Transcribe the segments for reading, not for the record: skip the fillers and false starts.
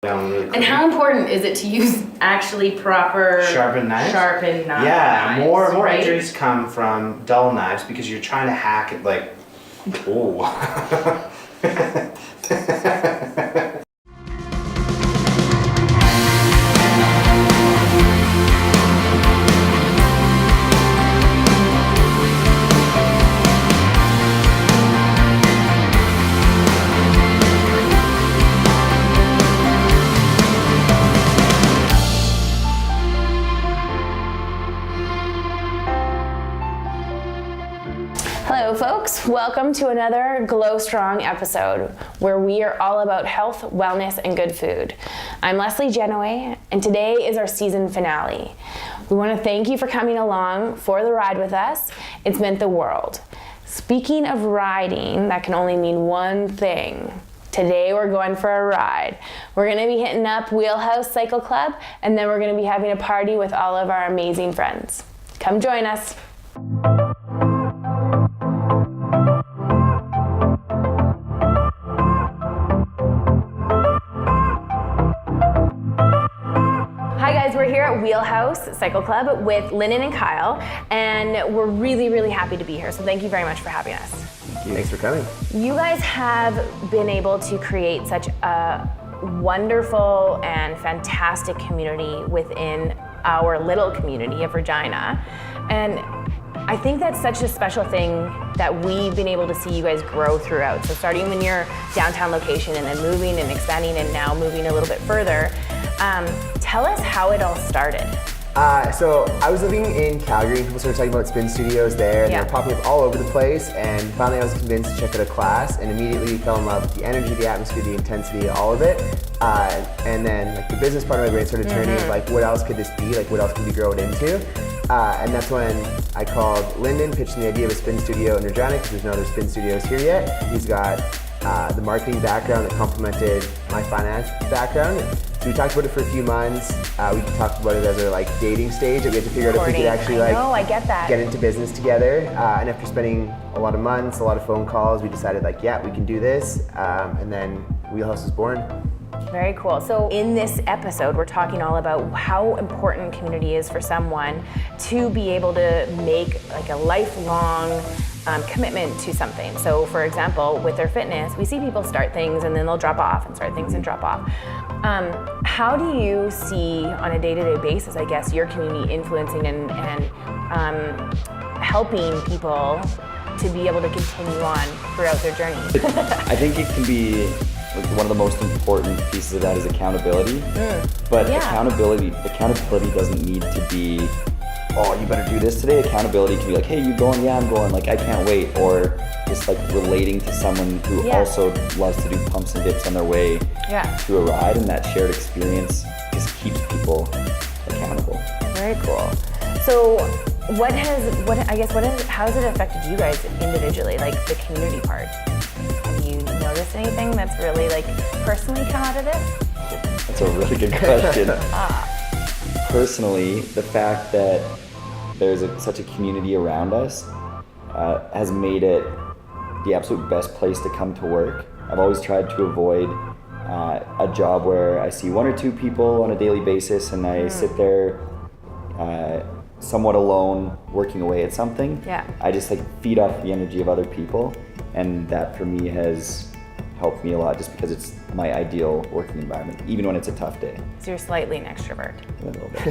down really quick. And how important is it to use actually proper sharpened knives? Knives, more right? injuries come from dull knives because you're trying to hack it like, oh. Hello folks, welcome to another Glow Strong episode where we are all about health, wellness, and good food. I'm Leslie Genoway, and today is our season finale. We want to thank you for coming along for the ride with us. It's meant the world. Speaking of riding, that can only mean one thing. Today we're going for a ride. We're going to be hitting up Wheelhouse Cycle Club, and then we're going to be having a party with all of our amazing friends. Come join us. Hi guys, we're here at Wheelhouse Cycle Club with Lyndon and Kyle, and we're really happy to be here, so thank you very much for having us. Thanks for coming. You guys have been able to create such a wonderful and fantastic community within our little community of Regina, and I think that's such a special thing that we've been able to see you guys grow throughout. So starting in your downtown location and then moving and expanding and now moving a little bit further. Tell us how it all started. So I was living in Calgary and people started talking about spin studios there and they were popping up all over the place, and finally I was convinced to check out a class and immediately fell in love with the energy, the atmosphere, the intensity, all of it. And then like the business part of my brain started turning, like what else could this be? Like what else could we grow it into? And that's when I called Lyndon, pitched him the idea of a spin studio in Regina because there's no other spin studios here yet. He's got the marketing background that complemented my finance background. So we talked about it for a few months. We talked about it as a like dating stage that we had to figure out if we could actually I get that. get into business together. And after spending a lot of months, a lot of phone calls, we decided like, yeah, we can do this. And then Wheelhouse was born. Very cool. So in this episode, we're talking all about how important community is for someone to be able to make like a lifelong commitment to something. So for example, with their fitness, we see people start things and then they'll drop off and start things and drop off. How do you see on a day-to-day basis, I guess, your community influencing and helping people to be able to continue on throughout their journey? I think it can be like one of the most important pieces of that is accountability. But accountability doesn't need to be, oh, you better do this today. Accountability can be like, hey, you going? Yeah, I'm going. Like, I can't wait. Or just like relating to someone who also loves to do pumps and dips on their way to a ride, and that shared experience just keeps people accountable. Very cool. So how has it affected you guys individually, like the community part? Have you noticed anything that's really like personally come out of this? That's a really good question. Personally, the fact that there's such a community around us has made it the absolute best place to come to work. I've always tried to avoid a job where I see one or two people on a daily basis and I sit there somewhat alone working away at something. I just like feed off the energy of other people, and that for me has helped me a lot just because it's my ideal working environment, even when it's a tough day. So you're slightly an extrovert. A little bit.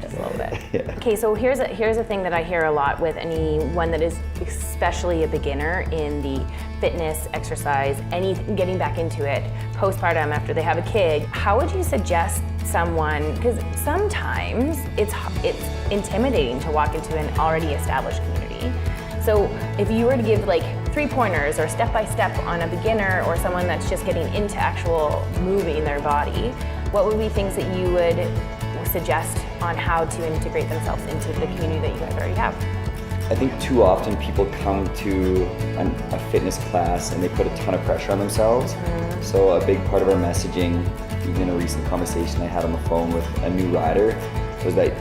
Just a little bit. Okay, so here's a thing that I hear a lot with anyone that is especially a beginner in the fitness, exercise, getting back into it, postpartum after they have a kid. How would you suggest someone, because sometimes it's intimidating to walk into an already established community. So if you were to give like 3 pointers or step-by-step on a beginner or someone that's just getting into actual moving their body, what would be things that you would suggest on how to integrate themselves into the community that you guys already have? I think too often people come to a fitness class and they put a ton of pressure on themselves. So a big part of our messaging, even in a recent conversation I had on the phone with a new rider, was that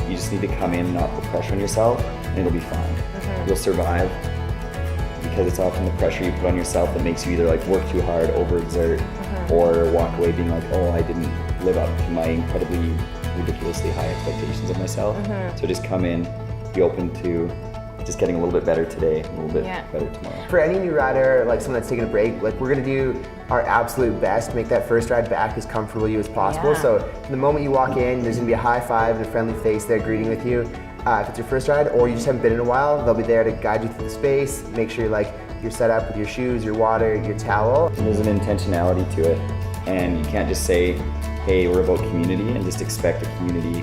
you just need to come in and not put pressure on yourself and it'll be fine. You'll survive, because it's often the pressure you put on yourself that makes you either like work too hard, overexert, or walk away being like, oh, I didn't live up to my incredibly, ridiculously high expectations of myself. So just come in, be open to just getting a little bit better today, a little bit better tomorrow. For any new rider, like someone that's taking a break, like we're gonna do our absolute best to make that first ride back as comfortable to you as possible. Yeah. So the moment you walk in, there's gonna be a high five and a friendly face there greeting with you. If it's your first ride or you just haven't been in a while, they'll be there to guide you through the space, make sure you're set up with your shoes, your water, your towel. And there's an intentionality to it, and you can't just say, hey, we're about community, and just expect a community.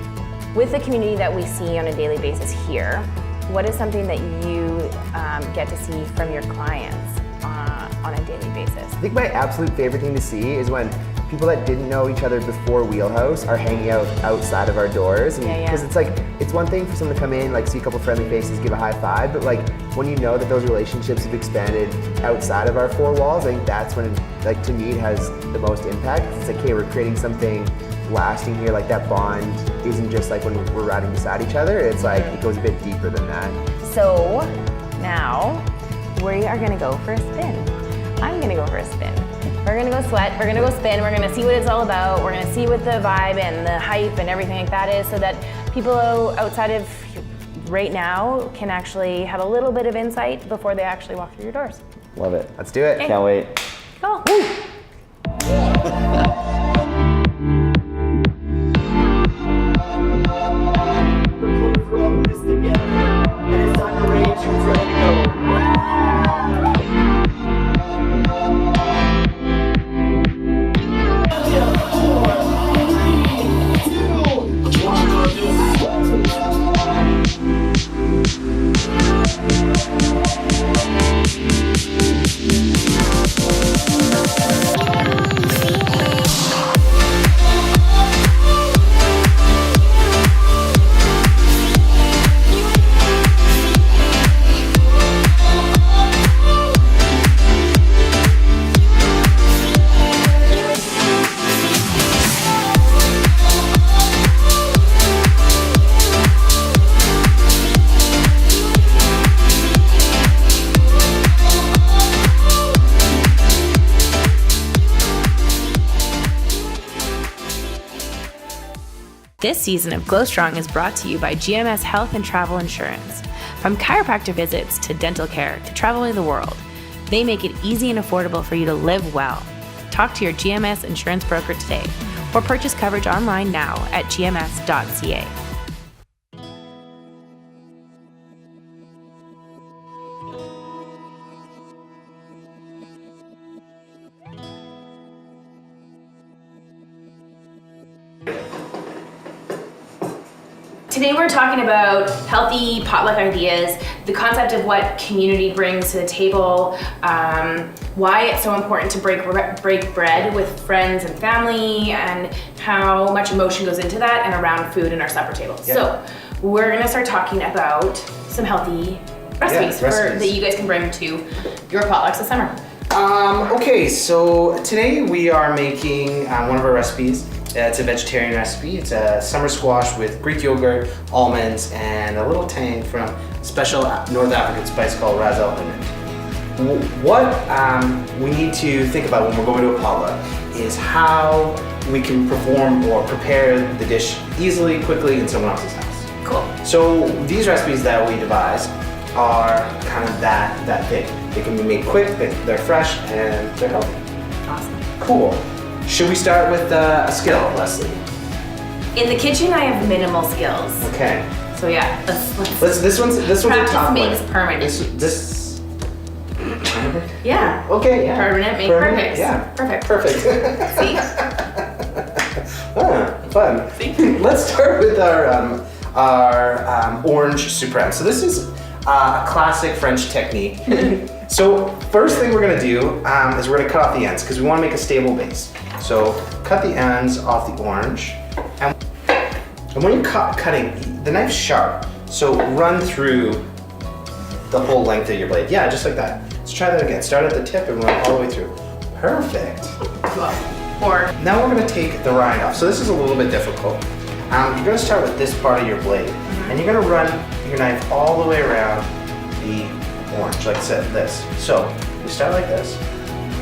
With the community that we see on a daily basis here, what is something that you get to see from your clients on a daily basis? I think my absolute favorite thing to see is when people that didn't know each other before Wheelhouse are hanging out outside of our doors. Because it's one thing for someone to come in, like see a couple friendly faces, give a high five, but like when you know that those relationships have expanded outside of our four walls, I think that's when, like to me, it has the most impact. It's like, hey, we're creating something lasting here, like that bond isn't just like when we're riding beside each other, it's like it goes a bit deeper than that. So now we are gonna go for a spin. I'm gonna go for a spin. We're gonna go sweat, we're gonna go spin, we're gonna see what it's all about, we're gonna see what the vibe and the hype and everything like that is, so that people outside of right now can actually have a little bit of insight before they actually walk through your doors. Love it. Let's do it. Okay. Can't wait. Cool. This season of glowSTRONG is brought to you by GMS Health and Travel Insurance. From chiropractor visits to dental care to traveling the world, they make it easy and affordable for you to live well. Talk to your GMS insurance broker today or purchase coverage online now at gms.ca. Today we're talking about healthy potluck ideas, the concept of what community brings to the table, why it's so important to break bread with friends and family, and how much emotion goes into that and around food in our supper table. Yep. So we're gonna start talking about some healthy recipes, that you guys can bring to your potlucks this summer. Okay, so today we are making one of our recipes. It's a vegetarian recipe. It's a summer squash with Greek yogurt, almonds, and a little tang from a special North African spice called ras el hanout. What we need to think about when we're going to a potluck is how we can perform or prepare the dish easily, quickly in someone else's house. Cool. So these recipes that we devise are kind of that thing. They can be made quick, they're fresh, and they're healthy. Awesome. Cool. Should we start with a skill, Leslie? In the kitchen, I have minimal skills. Okay. So yeah, let's This one's a practice top makes one. permanent. This. Yeah. Okay. Yeah. Permanent make perfect. Yeah. Perfect. Perfect. See? Fun. See? Let's start with our orange supreme. So this is a classic French technique. So first thing we're gonna do is we're gonna cut off the ends because we want to make a stable base. So cut the ends off the orange, and when you're cutting, the knife's sharp. So run through the whole length of your blade. Yeah, just like that. Let's try that again. Start at the tip and run all the way through. Perfect. Or now we're gonna take the rind off. So this is a little bit difficult. You're gonna start with this part of your blade, and you're gonna run your knife all the way around the orange, like I said, this. So we start like this,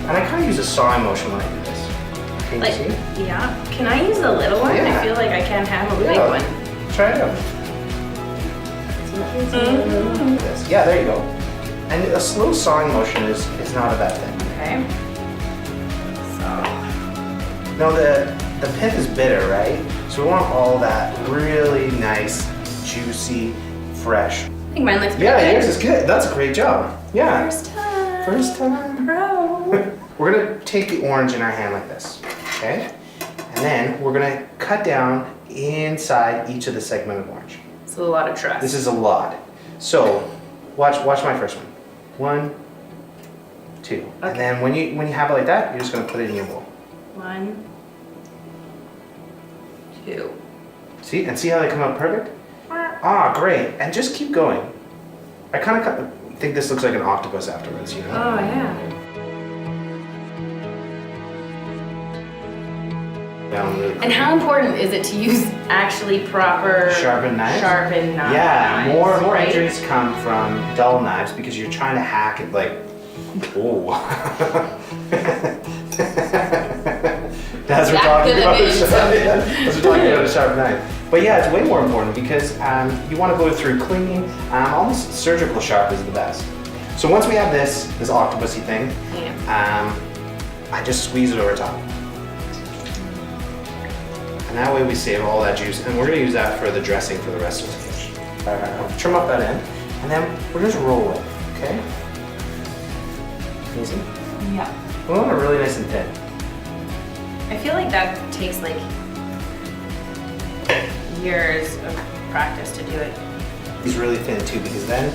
and I kind of use a sawing motion when I do this. Like, see? yeah. Can I use the little one? Yeah. I feel like I can't handle the big Yeah. one. Try it out. This. Yeah, there you go. And a slow sawing motion is not a bad thing. Okay. So. No, the pith is bitter, right? So we want all that really nice, juicy, fresh. I think mine looks pretty Yeah, good. yours is good. That's a great job. Yeah. First time. First time. Pro. We're gonna take the orange in our hand like this, okay? And then we're gonna cut down inside each of the segment of orange. It's a lot of trust. This is a lot. So, watch my first one. 1, 2. Okay. And then when you have it like that, you're just gonna put it in your bowl. 1, 2. See? And see how they come out perfect? Ah, great. And just keep going. I kind of think this looks like an octopus afterwards, you know? Oh yeah. Down really And quick. how important is it to use actually proper Sharpened knives? Sharpened knives. Yeah, more right? injuries come from dull knives because you're trying to hack it like, oh. As we're That talking could have about been as we're talking about a sharp knife. But yeah, it's way more important because you want to go through cleaning. Almost surgical sharp is the best. So once we have this octopusy thing, Yeah. I just squeeze it over top. And that way we save all that juice, and we're gonna use that for the dressing for the rest of the dish. Trim up that end, and then we're just roll it, okay? Easy. Yeah. We want it really nice and thin. I feel like that takes like years of practice to do it. It's really thin too, because then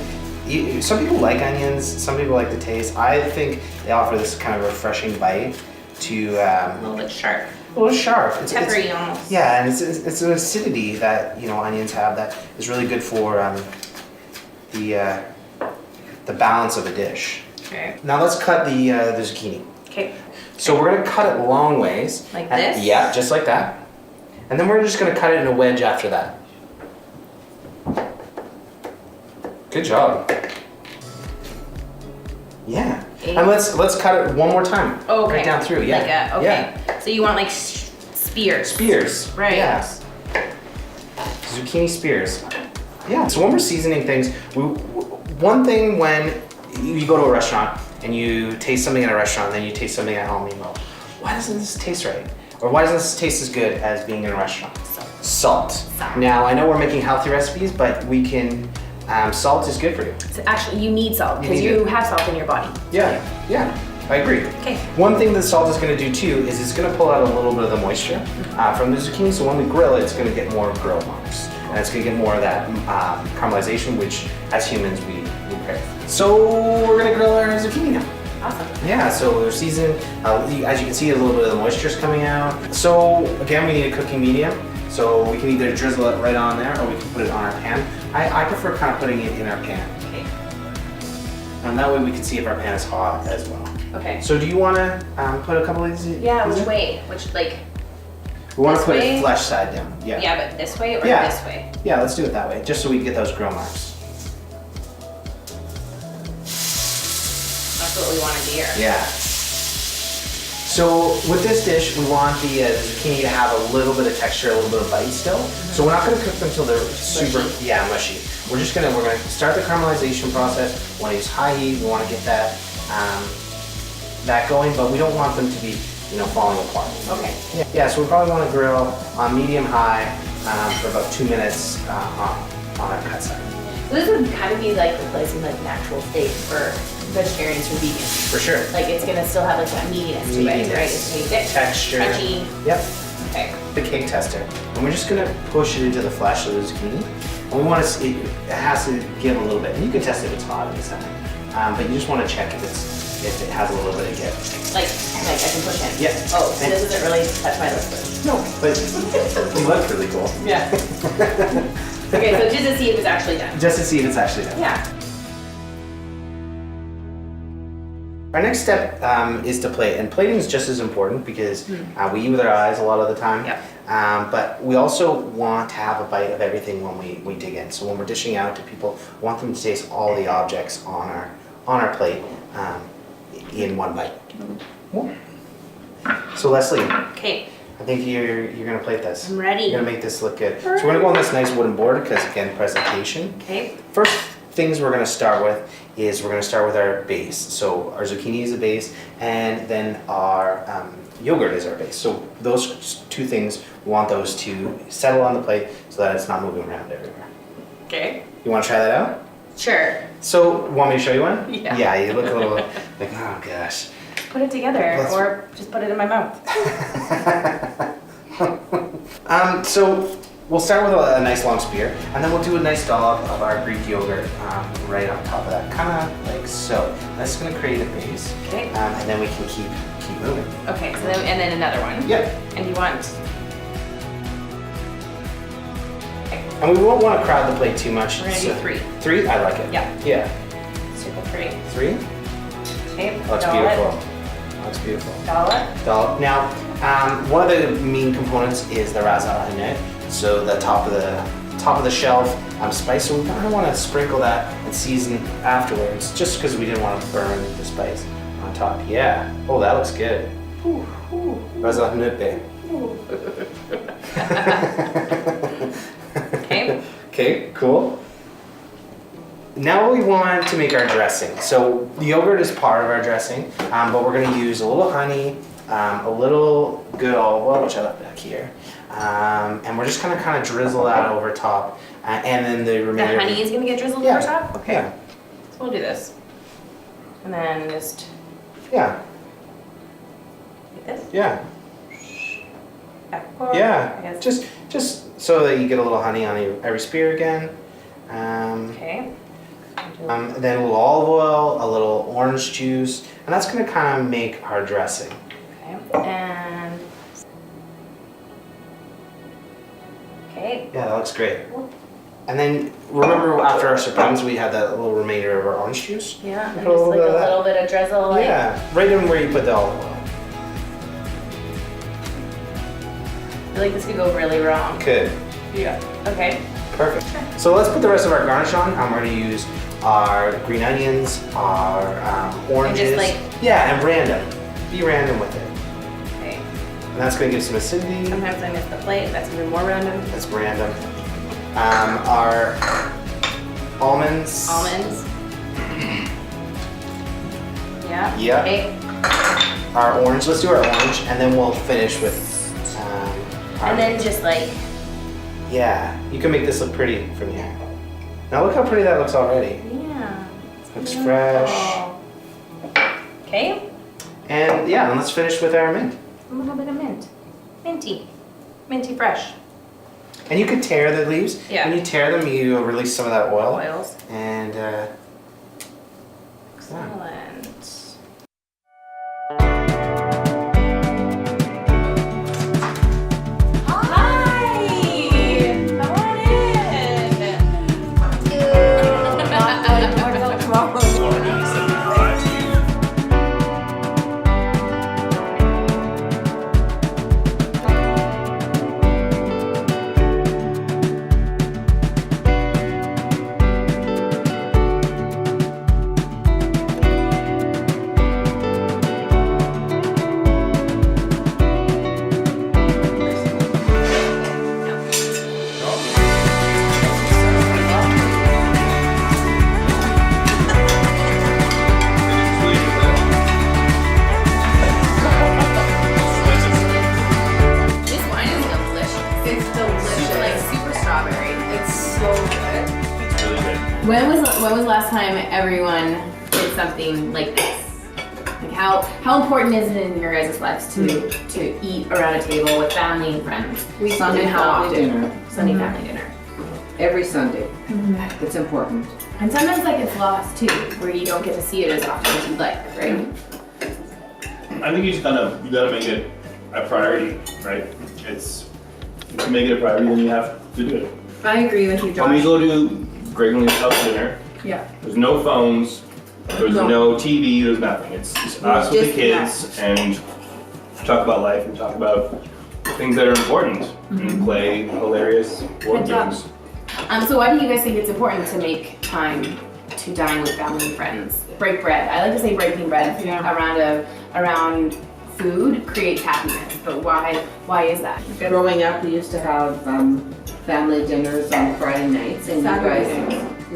some people like onions, some people like the taste. I think they offer this kind of refreshing bite to A little bit sharp. a little sharp. It's Peppery almost. yeah, and it's an acidity that onions have that is really good for the balance of a dish. Okay. Now let's cut the zucchini. Okay. So we're gonna cut it long ways. Like And- this? Yeah, just like that. And then we're just gonna cut it in a wedge after that. Good job. Yeah. And let's cut it one more time. Oh, okay. Right down through. Yeah. Like okay. Yeah. So you want like spears. Spears. Right. Yeah. Zucchini spears. Yeah. So when we're seasoning things, one thing when you go to a restaurant and you taste something at a restaurant, and then you taste something at home, you go, why doesn't this taste right? Or why doesn't this taste as good as being in a restaurant? Salt. Now I know we're making healthy recipes, but we can. Salt is good for you. So actually, you need salt because need you it. have salt in your body. Yeah. Yeah. I agree. Okay. One thing that salt is going to do too is it's going to pull out a little bit of the moisture from the zucchini. So when we grill it, it's going to get more grill marks, and it's going to get more of that caramelization, which as humans we crave. So we're going to grill our zucchini now. Awesome. Yeah, so we're seasoning. As you can see, a little bit of the moisture is coming out. So again, we need a cooking medium. So we can either drizzle it right on there, or we can put it on our pan. I prefer kind of putting it in our pan, Okay. and that way we can see if our pan is hot as well. Okay. So do you want to put a couple of these? Yeah. these Which in? way? Which like? We want to This put way? it flesh side down. Yeah. Yeah, but this way or Yeah. this way? Yeah, let's do it that way, just so we can get those grill marks. That's what we want to do here. Yeah. So with this dish, we want the zucchini to have a little bit of texture, a little bit of bite still. So we're not going to cook them until they're super, mushy. We're gonna start the caramelization process. We want to use high heat. We want to get that going, but we don't want them to be, falling apart. Okay. Yeah. So we probably want to grill on medium high for about 2 minutes on our cut side. So this would kind of be like replacing like natural steak for vegetarians or vegans. For sure. Like it's gonna still have like that meatiness to it, Meatiness. right? It's gonna be thick, Texture. crunchy. Yep. Okay. The cake tester. And we're just gonna push it into the flesh of the zucchini. And we want to see, it has to give a little bit. And you can test if it's hot inside. But you just want to check if it has a little bit of give. Like I can push in. Yeah. Oh, so this doesn't really touch my lips. No, but it looks really cool. Yeah. Okay, so just to see if it's actually done. Just to see if it's actually done. Yeah. Our next step is to plate, and plating is just as important because we eat with our eyes a lot of the time. Yep. But we also want to have a bite of everything when we dig in. So when we're dishing out to people, we want them to taste all the objects on our plate in one bite. So Leslie, Okay, I think you're gonna plate this. I'm ready. You're gonna make this look good. So we're gonna go on this nice wooden board because again, presentation. Okay. First things we're gonna start with is we're gonna start with our base. So our zucchini is the base, and then our yogurt is our base. So those two things, we want those to settle on the plate so that it's not moving around everywhere. Okay. You wanna try that out? Sure. So, want me to show you one? Yeah. Yeah, you look a little like, oh gosh. Put it together, Let's- or just put it in my mouth. So we'll start with a nice long spear, and then we'll do a nice dollop of our Greek yogurt right on top of that, kind of like so. That's gonna create a base, Okay. and then we can keep moving. Okay. So then, and then another one. Yep. And you want? And we won't want to crowd the plate too much. We're gonna do 3. 3? I like it. Yeah. Yeah. Circle 3. 3? Okay. Looks beautiful. Looks beautiful. Dollop. Dollop. Now, one of the main components is the ras al hanout, so the top of the shelf spice. So we kind of want to sprinkle that and season afterwards, just because we didn't want to burn the spice on top. Yeah. Oh, that looks good. Ras al hanout. Okay. Okay. Cool. Now we want to make our dressing. So the yogurt is part of our dressing, but we're going to use a little honey, a little good olive oil, which I left back here, and we're just going to kind of drizzle that over top, and then the The remainder. honey is gonna get drizzled Yeah. over top. Okay. Yeah. So we'll do this, and then just Yeah. like this. Yeah. Back and forth. I Yeah. guess. Just so that you get a little honey on every spear again. Okay. Then a little olive oil, a little orange juice, and that's going to kind of make our dressing. Okay. And. Okay. Yeah, that looks great. And then remember after our surprise, we had that little remainder of our orange juice? Yeah. And Put a just little like bit of a that. little bit of drizzle. Like, Yeah, right in where you put the olive oil. I feel like this could go really wrong. Good. Yeah. Okay. Perfect. So let's put the rest of our garnish on. We're going to use our green onions, our oranges. like- Yeah, and random. Be random with it. Okay. And that's going to give some acidity. Sometimes I miss the plate. That's even more random. That's random. Our almonds. Almonds. Yeah. Yeah. Okay. Our orange. Let's do our orange, and then we'll finish with our... And then just like. Yeah, you can make this look pretty from here. Now look how pretty that looks already. Yeah. Looks fresh. Okay. And yeah, and let's finish with our mint. A little bit of mint. Minty. Minty fresh. And you could tear the leaves. Yeah. When you tear them, you release some of that oil. Oils. And Excellent. This wine is delicious. It's delicious. Like super strawberry. It's so good. It's really good. When was the last time everyone did something like this? Like how important is it in your guys' lives to eat around a table with family and friends? Sunday And how family often? dinner. Sunday family dinner. Every Sunday. It's important. And sometimes like it's lost too, where you don't get to see it as often as you'd like, right? I think you gotta make it a priority, right? If you make it a priority, then you have to do it. I agree with you, When we Josh. go to Greg and Lee's house dinner, Yeah. there's no phones, there's no TV, there's nothing. It's just us with the kids and talk about life and talk about things that are important and play hilarious board Good job. games. So why do you guys think it's important to make time to dine with family and friends? Break bread. I like to say breaking bread around food creates happiness, but why is that? Growing up, we used to have family dinners on Friday nights, and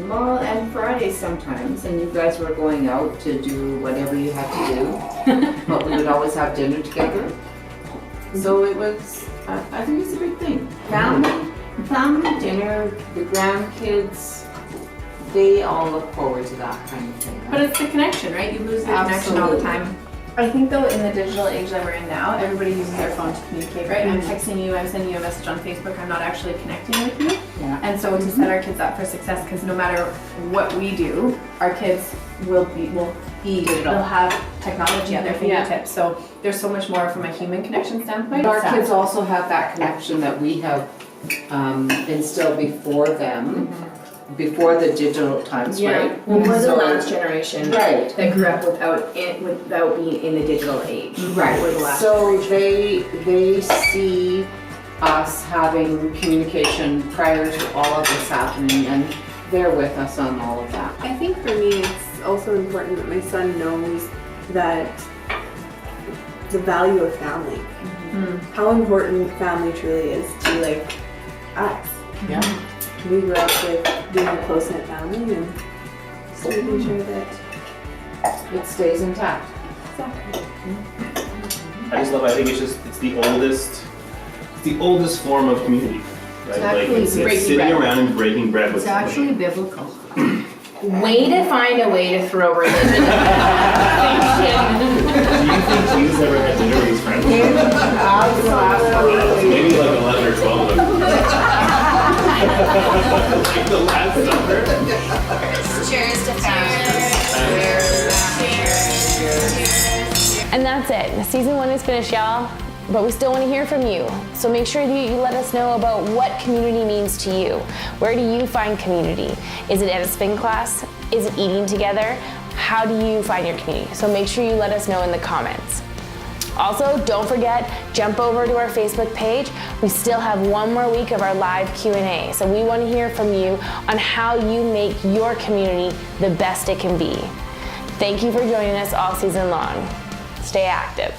well, and Fridays sometimes, and you guys were going out to do whatever you had to do, but we would always have dinner together. So it was, I think it's a big thing. Family dinner, the grandkids, they all look forward to that kind of thing. But it's the connection, right? You lose the connection all the time. I think though in the digital age that we're in now, everybody uses their phone to communicate, right? I'm texting you, I'm sending you a message on Facebook, I'm not actually connecting with you. Yeah. And so to set our kids up for success, because no matter what we do, our kids will be digital. They'll have technology at their fingertips. So there's so much more from a human connection standpoint. Our kids also have that connection that we have instilled before them, before the digital times, right? Well, we're the So- last generation Right. that grew up without being in the digital age. Right. We're the last So they see us having communication prior to all of this happening, and they're with us on all of that. I think for me it's also important that my son knows that the value of family. How important family truly is to like us. Yeah. We grew up with being a close-knit family and just making sure that It stays intact. I think it's the oldest form of community. Right? Exactly. It's Breaking sitting bread. around and breaking bread with It's actually biblical. Way to find a way to throw religion. Do you think Jesus ever had dinner with his friends? Maybe like 11 or 12 of them. Like the last supper. Cheers to And that's it. Season 1 is finished, y'all. But we still want to hear from you. So make sure that you let us know about what community means to you. Where do you find community? Is it at a spin class? Is it eating together? How do you find your community? So make sure you let us know in the comments. Also, don't forget, jump over to our Facebook page. We still have one more week of our live Q&A. So we want to hear from you on how you make your community the best it can be. Thank you for joining us all season long. Stay active.